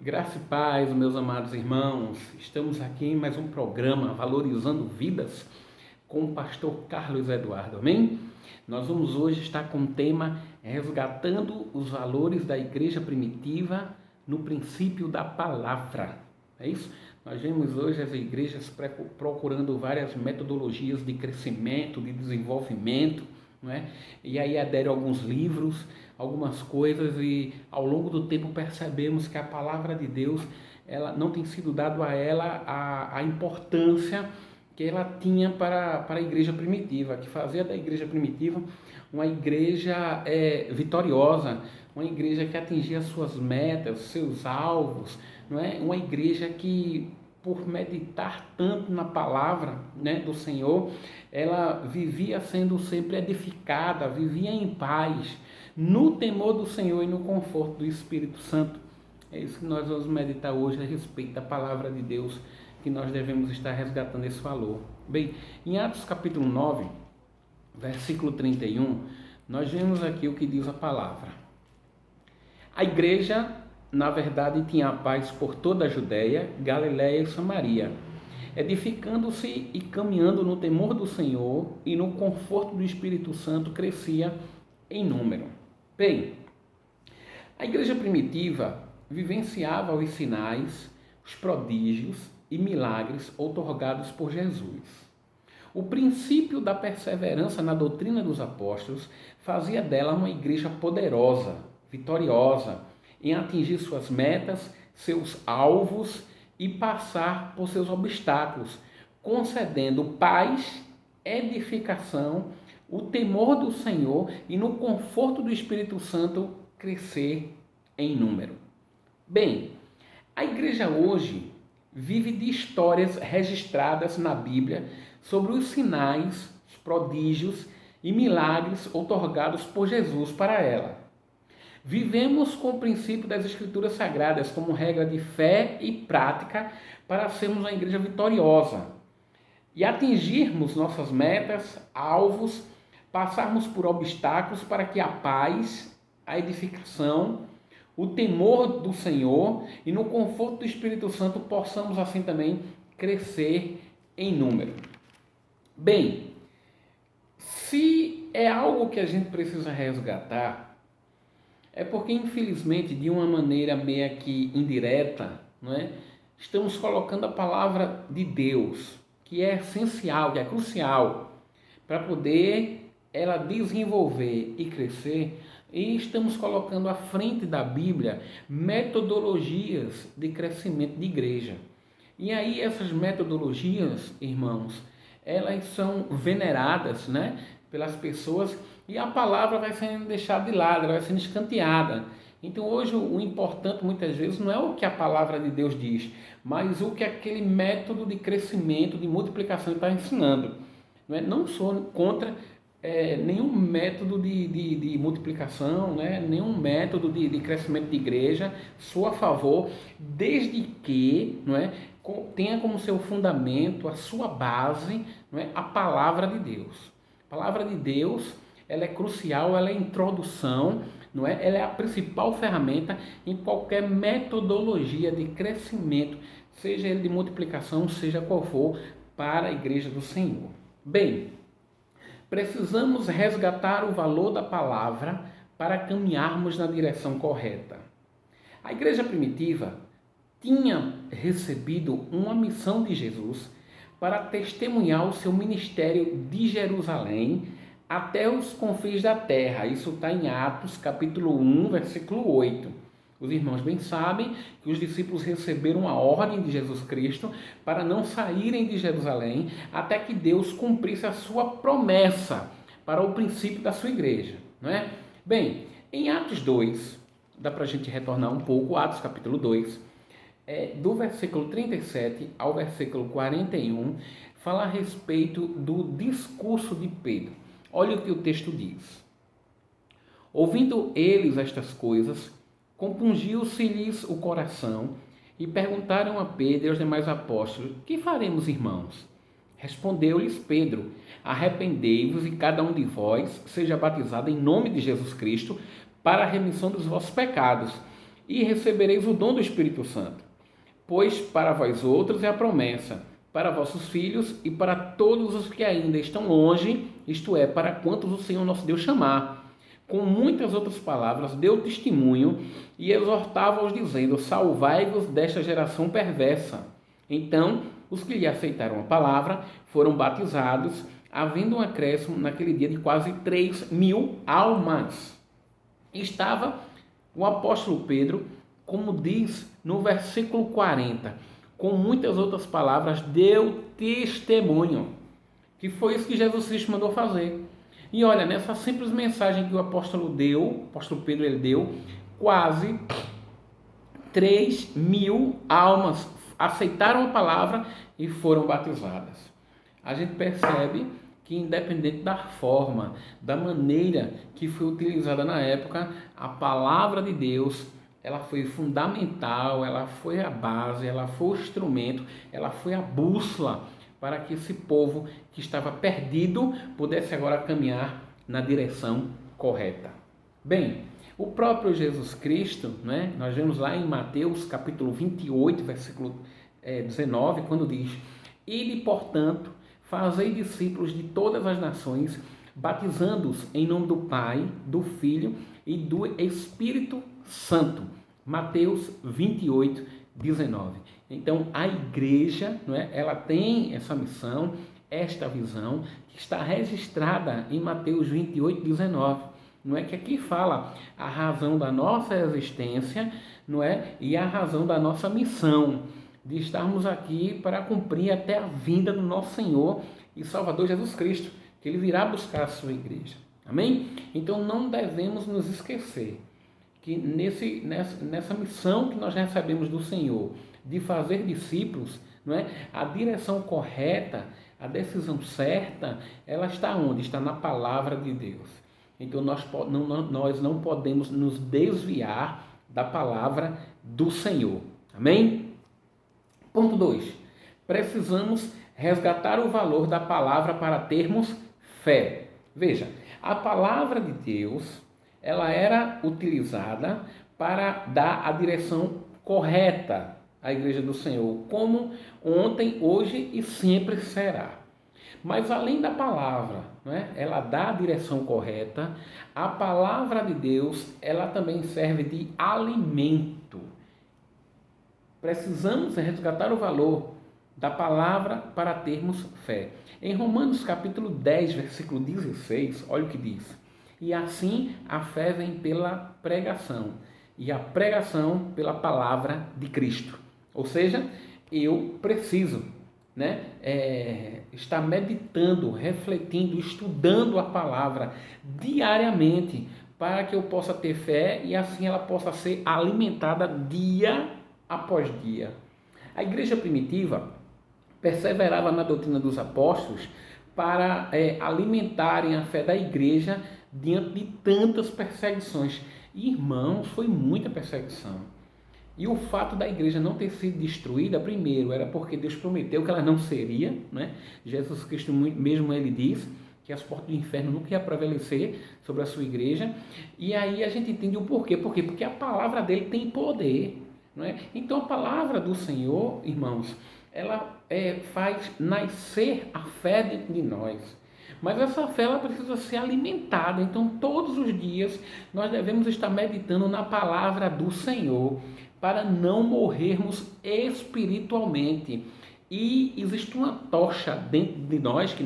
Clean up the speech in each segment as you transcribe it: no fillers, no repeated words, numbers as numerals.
Graça e paz, meus amados irmãos. Estamos aqui em mais um programa Valorizando Vidas com o pastor Carlos Eduardo, amém? Nós vamos hoje estar com o tema Resgatando os Valores da Igreja Primitiva no Princípio da Palavra. É isso? Nós vemos hoje as igrejas procurando várias metodologias de crescimento, de desenvolvimento, não é? E aí aderem alguns livros, algumas coisas, e ao longo do tempo percebemos que a palavra de Deus, ela não tem sido dado a ela a importância que ela tinha para a igreja primitiva, que fazia da igreja primitiva uma igreja vitoriosa, uma igreja que atingia suas metas, seus alvos, não é? Uma igreja que, por meditar tanto na palavra, né, do Senhor, ela vivia sendo sempre edificada, vivia em paz, no temor do Senhor e no conforto do Espírito Santo. É isso que nós vamos meditar hoje a respeito da palavra de Deus, que nós devemos estar resgatando esse valor. Bem, em Atos capítulo 9, versículo 31, nós vemos aqui o que diz a palavra. A igreja, na verdade, tinha a paz por toda a Judéia, Galiléia e Samaria, edificando-se e caminhando no temor do Senhor e no conforto do Espírito Santo, crescia em número. Bem, a igreja primitiva vivenciava os sinais, os prodígios e milagres outorgados por Jesus. O princípio da perseverança na doutrina dos apóstolos fazia dela uma igreja poderosa, vitoriosa, em atingir suas metas, seus alvos e passar por seus obstáculos, concedendo paz, edificação, o temor do Senhor e no conforto do Espírito Santo crescer em número. Bem, a igreja hoje vive de histórias registradas na Bíblia sobre os sinais, os prodígios e milagres outorgados por Jesus para ela. Vivemos com o princípio das Escrituras Sagradas como regra de fé e prática para sermos uma igreja vitoriosa e atingirmos nossas metas, alvos, passarmos por obstáculos para que a paz, a edificação, o temor do Senhor e no conforto do Espírito Santo possamos assim também crescer em número. Bem, se é algo que a gente precisa resgatar, é porque, infelizmente, de uma maneira meio que indireta, não é? Estamos colocando a palavra de Deus, que é essencial, que é crucial, para poder ela desenvolver e crescer, e estamos colocando à frente da Bíblia metodologias de crescimento de igreja. E aí essas metodologias, irmãos, elas são veneradas, né, pelas pessoas, e a palavra vai sendo deixada de lado, ela vai sendo escanteada. Então hoje o importante muitas vezes não é o que a palavra de Deus diz, mas o que aquele método de crescimento, de multiplicação está ensinando. Não sou contra nenhum método de multiplicação, né? Nenhum método de crescimento de igreja, sou a favor, desde que, não é, tenha como seu fundamento, a sua base, não é, a palavra de Deus. A palavra de Deus, ela é crucial, ela é introdução, não é? Ela é a principal ferramenta em qualquer metodologia de crescimento, seja ele de multiplicação, seja qual for, para a igreja do Senhor. Bem, precisamos resgatar o valor da palavra para caminharmos na direção correta. A igreja primitiva tinha recebido uma missão de Jesus para testemunhar o seu ministério de Jerusalém até os confins da terra. Isso está em Atos, capítulo 1, versículo 8. Os irmãos bem sabem que os discípulos receberam a ordem de Jesus Cristo para não saírem de Jerusalém até que Deus cumprisse a sua promessa para o princípio da sua igreja, não é? Bem, em Atos 2, dá para a gente retornar um pouco, Atos capítulo 2, do versículo 37 ao versículo 41, fala a respeito do discurso de Pedro. Olha o que o texto diz. Ouvindo eles estas coisas, compungiu-se-lhes o coração e perguntaram a Pedro e aos demais apóstolos: que faremos, irmãos? Respondeu-lhes Pedro: arrependei-vos e cada um de vós seja batizado em nome de Jesus Cristo para a remissão dos vossos pecados, e recebereis o dom do Espírito Santo. Pois para vós outros é a promessa, para vossos filhos e para todos os que ainda estão longe, isto é, para quantos o Senhor nosso Deus chamar. Com muitas outras palavras, deu testemunho e exortava-os, dizendo: salvai-vos desta geração perversa. Então, os que lhe aceitaram a palavra foram batizados, havendo um acréscimo naquele dia de quase 3.000 almas. Estava o apóstolo Pedro, como diz no versículo 40, com muitas outras palavras, deu testemunho, que foi isso que Jesus Cristo mandou fazer. E olha, nessa simples mensagem que o apóstolo Pedro ele deu, quase 3.000 almas aceitaram a palavra e foram batizadas. A gente percebe que, independente da forma, da maneira que foi utilizada na época, a palavra de Deus, ela foi fundamental, ela foi a base, ela foi o instrumento, ela foi a bússola para que esse povo que estava perdido pudesse agora caminhar na direção correta. Bem, o próprio Jesus Cristo, né, nós vemos lá em Mateus capítulo 28, versículo 19, quando diz: ide, portanto, fazei discípulos de todas as nações, batizando-os em nome do Pai, do Filho e do Espírito Santo. Mateus 28, 19. Então, a igreja, não é, ela tem essa missão, esta visão, que está registrada em Mateus 28, 19. Não é que aqui fala a razão da nossa existência, não é? E a razão da nossa missão, de estarmos aqui para cumprir até a vinda do nosso Senhor e Salvador Jesus Cristo, que Ele virá buscar a sua igreja. Amém? Então não devemos nos esquecer que nessa missão que nós recebemos do Senhor, de fazer discípulos, não é? A direção correta, a decisão certa, ela está onde? Está na palavra de Deus. Então nós não podemos nos desviar da palavra do Senhor. Amém? Ponto 2. Precisamos resgatar o valor da palavra para termos fé. Veja, a palavra de Deus, ela era utilizada para dar a direção correta à igreja do Senhor, como ontem, hoje e sempre será. Mas além da palavra, né, ela dá a direção correta, a palavra de Deus, ela também serve de alimento. Precisamos resgatar o valor da palavra para termos fé. Em Romanos capítulo 10, versículo 16, olha o que diz: e assim a fé vem pela pregação, e a pregação pela palavra de Cristo. Ou seja, eu preciso, né, estar meditando, refletindo, estudando a palavra diariamente, para que eu possa ter fé e assim ela possa ser alimentada dia após dia. A igreja primitiva perseverava na doutrina dos apóstolos para alimentarem a fé da igreja diante de tantas perseguições. E, irmãos, foi muita perseguição. E o fato da igreja não ter sido destruída, primeiro, era porque Deus prometeu que ela não seria, né? Jesus Cristo mesmo ele diz que as portas do inferno nunca iam prevalecer sobre a sua igreja. E aí a gente entende o porquê. Por quê? Porque a palavra dele tem poder, não é? Então a palavra do Senhor, irmãos, ela faz nascer a fé dentro de nós. Mas essa fé ela precisa ser alimentada. Então todos os dias nós devemos estar meditando na palavra do Senhor, para não morrermos espiritualmente. E existe uma tocha dentro de nós, que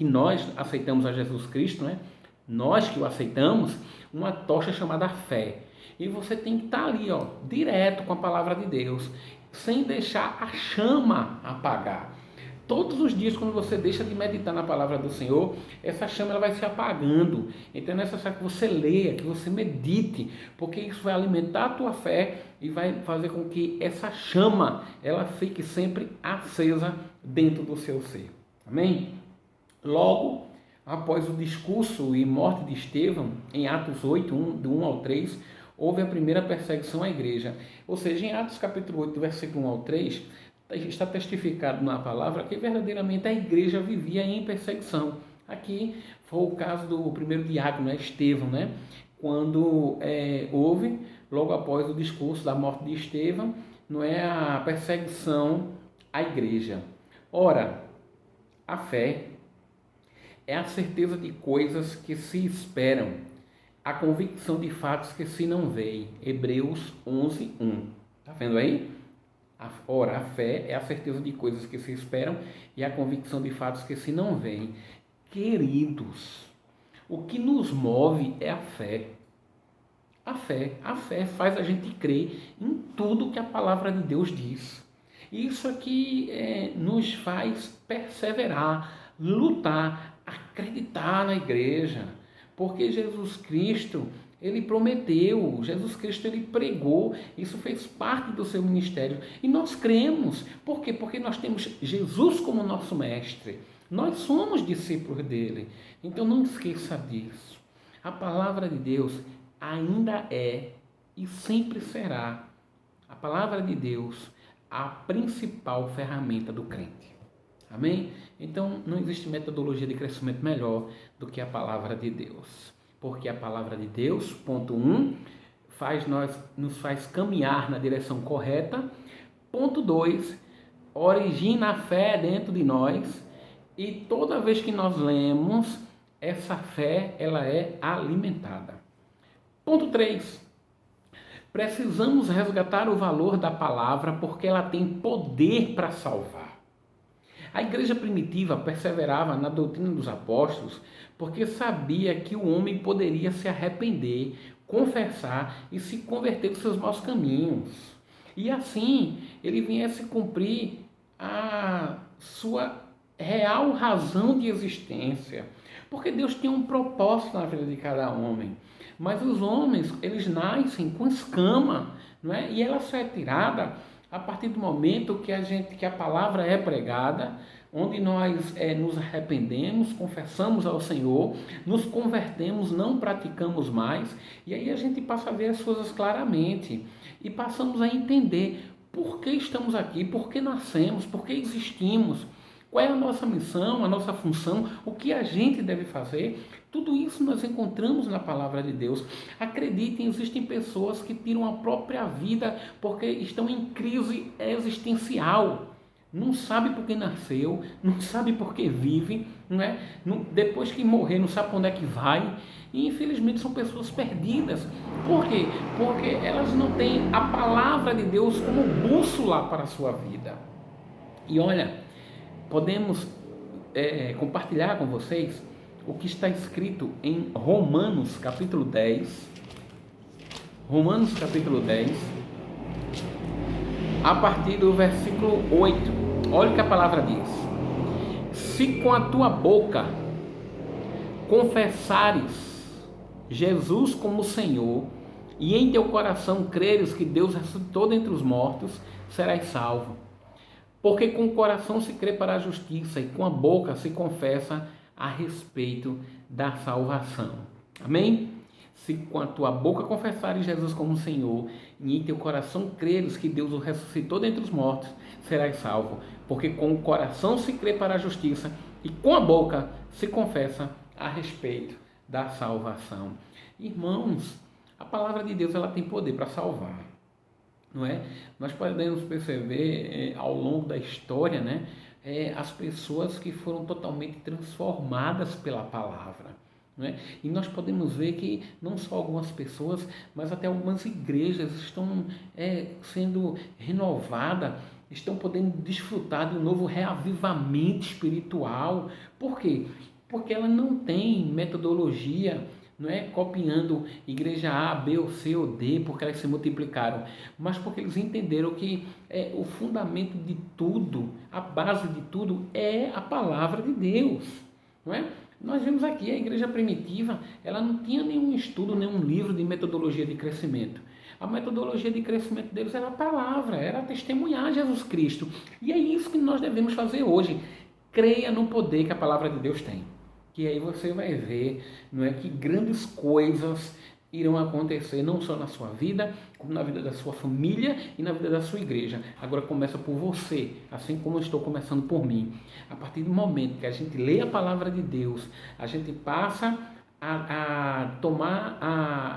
nós aceitamos a Jesus Cristo, né? Nós que o aceitamos, uma tocha chamada fé. E você tem que estar ali, ó, direto com a palavra de Deus, sem deixar a chama apagar. Todos os dias, quando você deixa de meditar na palavra do Senhor, essa chama ela vai se apagando. Então é necessário que você leia, que você medite, porque isso vai alimentar a tua fé e vai fazer com que essa chama ela fique sempre acesa dentro do seu ser. Amém? Logo, após o discurso e morte de Estevão, em Atos 8, do 1 ao 3, houve a primeira perseguição à igreja. Ou seja, em Atos capítulo 8, do versículo 1 ao 3, está testificado na palavra que verdadeiramente a igreja vivia em perseguição. Aqui foi o caso do primeiro diácono, Estevão, né? Quando houve logo após o discurso da morte de Estevão, não é, a perseguição à igreja. Ora, a fé é a certeza de coisas que se esperam, a convicção de fatos que se não veem. Hebreus 11:1. Está vendo aí? Ora, a fé é a certeza de coisas que se esperam e a convicção de fatos que se não veem. Queridos, o que nos move é a fé. A fé faz a gente crer em tudo que a palavra de Deus diz. Isso aqui nos faz perseverar, lutar, acreditar na igreja. Porque Jesus Cristo, ele prometeu, Jesus Cristo, ele pregou, isso fez parte do seu ministério. E nós cremos. Por quê? Porque nós temos Jesus como nosso mestre. Nós somos discípulos dele. Então não esqueça disso. A palavra de Deus ainda é e sempre será, a palavra de Deus, a principal ferramenta do crente. Amém? Então não existe metodologia de crescimento melhor do que a palavra de Deus. Porque a palavra de Deus, ponto 1, nos faz caminhar na direção correta. Ponto 2, origina a fé dentro de nós. E toda vez que nós lemos, essa fé ela é alimentada. Ponto 3. Precisamos resgatar o valor da palavra porque ela tem poder para salvar. A igreja primitiva perseverava na doutrina dos apóstolos porque sabia que o homem poderia se arrepender, confessar e se converter dos seus maus caminhos. E assim ele viesse cumprir a sua real razão de existência. Porque Deus tem um propósito na vida de cada homem. Mas os homens, eles nascem com escama, não é? E ela só é tirada a partir do momento que a palavra é pregada, onde nós nos arrependemos, confessamos ao Senhor, nos convertemos, não praticamos mais, e aí a gente passa a ver as coisas claramente e passamos a entender por que estamos aqui, por que nascemos, por que existimos, qual é a nossa missão, a nossa função, o que a gente deve fazer. Tudo isso nós encontramos na palavra de Deus. Acreditem, existem pessoas que tiram a própria vida porque estão em crise existencial. Não sabe por que nasceu, não sabe por que vive, não é? Depois que morrer, não sabe para onde é que vai. E infelizmente são pessoas perdidas. Por quê? Porque elas não têm a palavra de Deus como bússola para a sua vida. E olha, podemos compartilhar com vocês o que está escrito em Romanos capítulo 10. Romanos capítulo 10, a partir do versículo 8. Olha o que a palavra diz. Se com a tua boca confessares Jesus como Senhor e em teu coração creres que Deus ressuscitou dentre os mortos, serás salvo. Porque com o coração se crê para a justiça e com a boca se confessa a respeito da salvação. Amém? Se com a tua boca confessares Jesus como Senhor e em teu coração creres que Deus o ressuscitou dentre os mortos, serás salvo. Porque com o coração se crê para a justiça e com a boca se confessa a respeito da salvação. Irmãos, a palavra de Deus ela tem poder para salvar. Não é? Nós podemos perceber ao longo da história, né, as pessoas que foram totalmente transformadas pela palavra. Não é? E nós podemos ver que não só algumas pessoas, mas até algumas igrejas estão sendo renovadas, estão podendo desfrutar de um novo reavivamento espiritual. Por quê? Porque ela não tem metodologia, não é copiando igreja A, B, ou C ou D, porque elas se multiplicaram, mas porque eles entenderam que o fundamento de tudo, a base de tudo é a palavra de Deus, não é? Nós vemos aqui a igreja primitiva, ela não tinha nenhum estudo, nenhum livro de metodologia de crescimento. A metodologia de crescimento deles era a palavra, era testemunhar Jesus Cristo. E é isso que nós devemos fazer hoje. Creia no poder que a palavra de Deus tem. Que aí você vai ver, não é, que grandes coisas irão acontecer, não só na sua vida, como na vida da sua família e na vida da sua igreja. Agora começa por você, assim como eu estou começando por mim. A partir do momento que a gente lê a palavra de Deus, a gente passa a tomar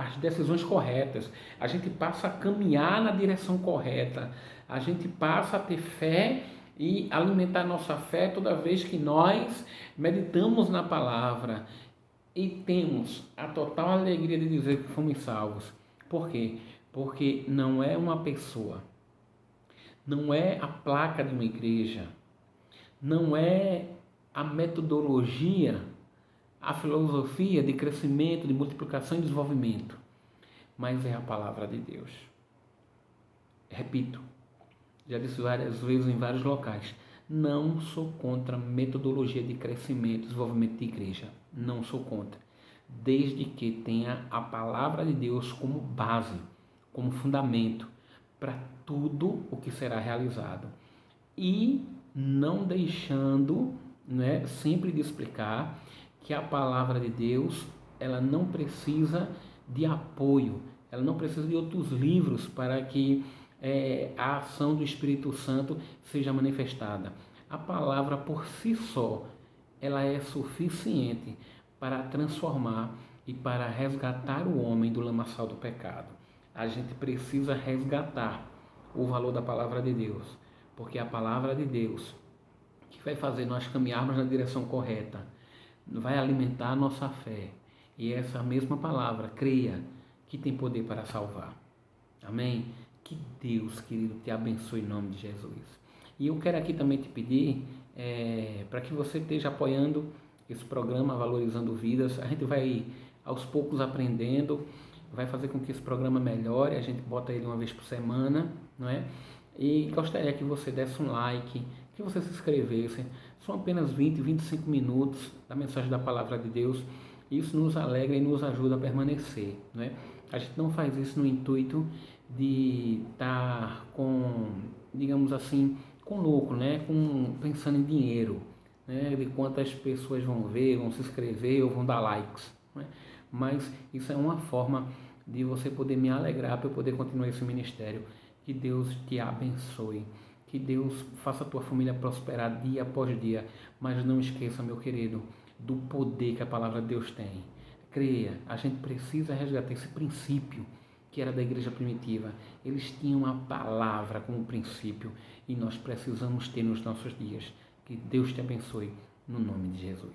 as decisões corretas, a gente passa a caminhar na direção correta, a gente passa a ter fé e alimentar nossa fé toda vez que nós meditamos na palavra e temos a total alegria de dizer que fomos salvos. Por quê? Porque não é uma pessoa, não é a placa de uma igreja, não é a metodologia, a filosofia de crescimento, de multiplicação e desenvolvimento, mas é a palavra de Deus. Repito, já disse várias vezes em vários locais, não sou contra metodologia de crescimento e desenvolvimento de igreja, não sou contra, desde que tenha a palavra de Deus como base, como fundamento para tudo o que será realizado. E não deixando, né, sempre de explicar que a palavra de Deus, ela não precisa de apoio, ela não precisa de outros livros para que a ação do Espírito Santo seja manifestada. A palavra por si só, ela é suficiente para transformar e para resgatar o homem do lamaçal do pecado. A gente precisa resgatar o valor da palavra de Deus, porque é a palavra de Deus que vai fazer nós caminharmos na direção correta, vai alimentar a nossa fé. E essa mesma palavra, creia, que tem poder para salvar. Amém? Que Deus, querido, te abençoe em nome de Jesus. E eu quero aqui também te pedir para que você esteja apoiando esse programa Valorizando Vidas. A gente vai aos poucos aprendendo, vai fazer com que esse programa melhore. A gente bota ele uma vez por semana, não é? E gostaria que você desse um like, que você se inscrevesse. São apenas 20, 25 minutos da mensagem da Palavra de Deus. Isso nos alegra e nos ajuda a permanecer, não é? A gente não faz isso no intuito de estar com, digamos assim, com lucro, né? Pensando em dinheiro, né? De quantas pessoas vão ver, vão se inscrever ou vão dar likes, né? Mas isso é uma forma de você poder me alegrar para eu poder continuar esse ministério. Que Deus te abençoe, que Deus faça a tua família prosperar dia após dia, mas não esqueça, meu querido, do poder que a palavra de Deus tem. Creia, a gente precisa resgatar esse princípio que era da igreja primitiva. Eles tinham a palavra como princípio e nós precisamos ter nos nossos dias. Que Deus te abençoe, no nome de Jesus.